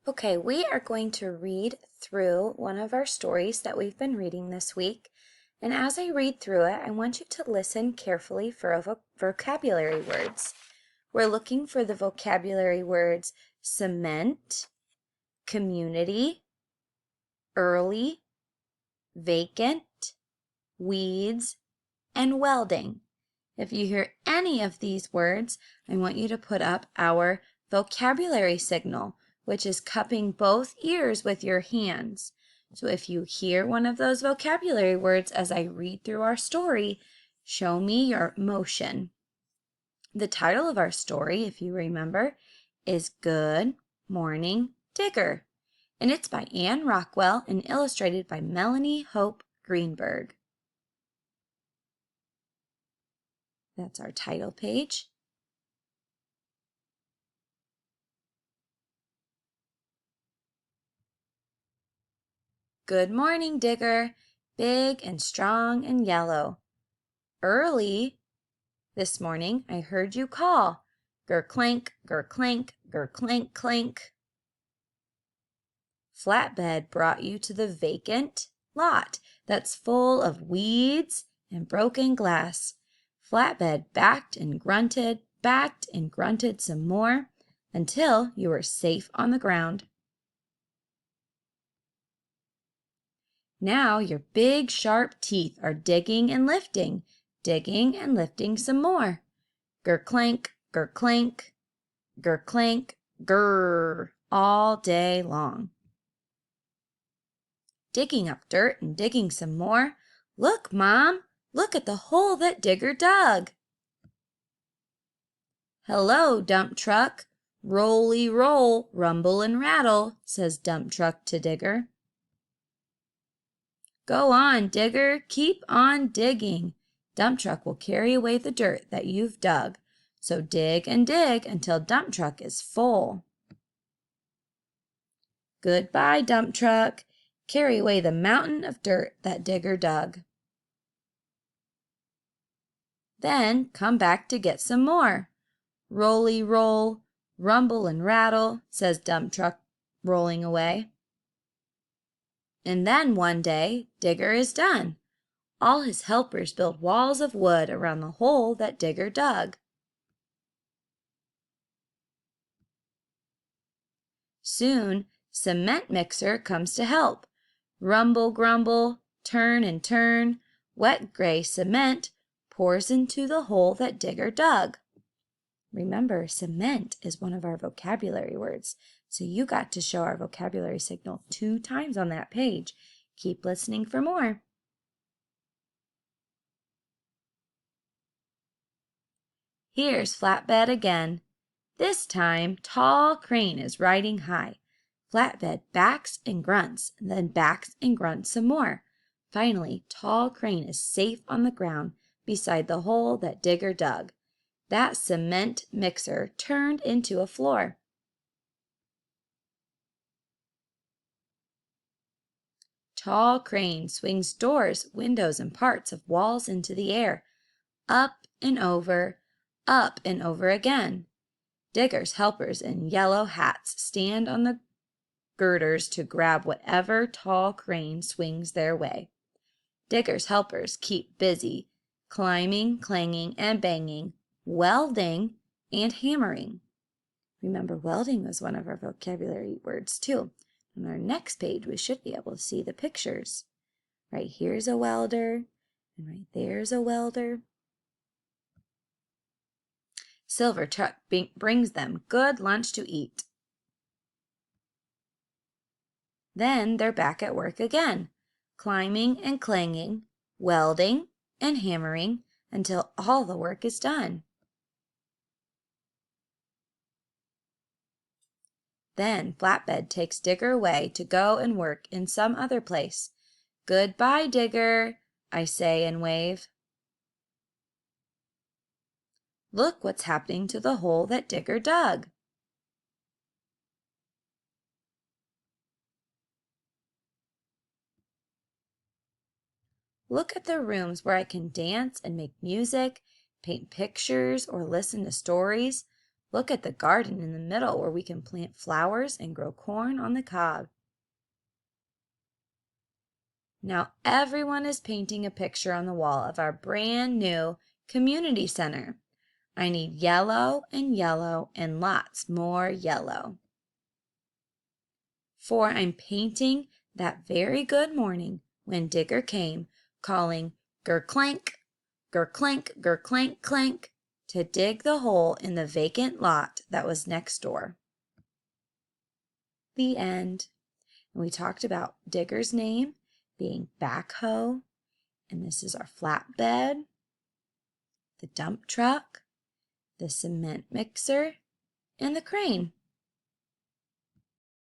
Okay, we are going to read through one of our stories that we've been reading this week. And as I read through it, I want you to listen carefully for vocabulary words. We're looking for the vocabulary words cement, community, early, vacant, weeds, and welding. If you hear any of these words, I want you to put up our vocabulary signal, which is cupping both ears with your hands. So if you hear one of those vocabulary words as I read through our story, show me your motion. The title of our story, if you remember, is Good Morning Digger, and it's by Anne Rockwell and illustrated by Melanie Hope Greenberg. That's our title page. Good morning, Digger, big and strong and yellow. Early this morning I heard you call. Ger-clank, ger-clank, ger-clank, clank. Flatbed brought you to the vacant lot that's full of weeds and broken glass. Flatbed backed and grunted some more until you were safe on the ground. Now your big sharp teeth are digging and lifting some more. Ger-clank, ger-clank, ger-clank, grrr, all day long. Digging up dirt and digging some more. Look, Mom, look at the hole that Digger dug. Hello, Dump Truck. Roly roll, rumble and rattle, says Dump Truck to Digger. Go on, Digger, keep on digging. Dump Truck will carry away the dirt that you've dug. So dig and dig until Dump Truck is full. Goodbye, Dump Truck. Carry away the mountain of dirt that Digger dug. Then come back to get some more. Roly roll, rumble and rattle, says Dump Truck, rolling away. And then one day, Digger is done. All his helpers build walls of wood around the hole that Digger dug. Soon, Cement Mixer comes to help. Rumble, grumble, turn and turn, wet gray cement pours into the hole that Digger dug. Remember, cement is one of our vocabulary words, so you got to show our vocabulary signal 2 times on that page. Keep listening for more. Here's Flatbed again. This time, Tall Crane is riding high. Flatbed backs and grunts, and then backs and grunts some more. Finally, Tall Crane is safe on the ground beside the hole that Digger dug. That cement mixer turned into a floor. Tall Crane swings doors, windows, and parts of walls into the air, up and over again. Digger's helpers in yellow hats stand on the girders to grab whatever Tall Crane swings their way. Digger's helpers keep busy, climbing, clanging, and banging, welding, and hammering. Remember, welding was one of our vocabulary words too. On our next page, we should be able to see the pictures. Right here's a welder, and right there's a welder. Silver Truck brings them good lunch to eat. Then they're back at work again, climbing and clanging, welding and hammering until all the work is done. Then Flatbed takes Digger away to go and work in some other place. Goodbye, Digger, I say and wave. Look what's happening to the hole that Digger dug. Look at the rooms where I can dance and make music, paint pictures, or listen to stories. Look at the garden in the middle where we can plant flowers and grow corn on the cob. Now everyone is painting a picture on the wall of our brand new community center. I need yellow and lots more yellow. For I'm painting that very good morning when Digger came, calling ger-clank, ger-clank, ger-clank, clank, to dig the hole in the vacant lot that was next door. The end. And we talked about Digger's name being backhoe, and this is our flatbed, the dump truck, the cement mixer, and the crane.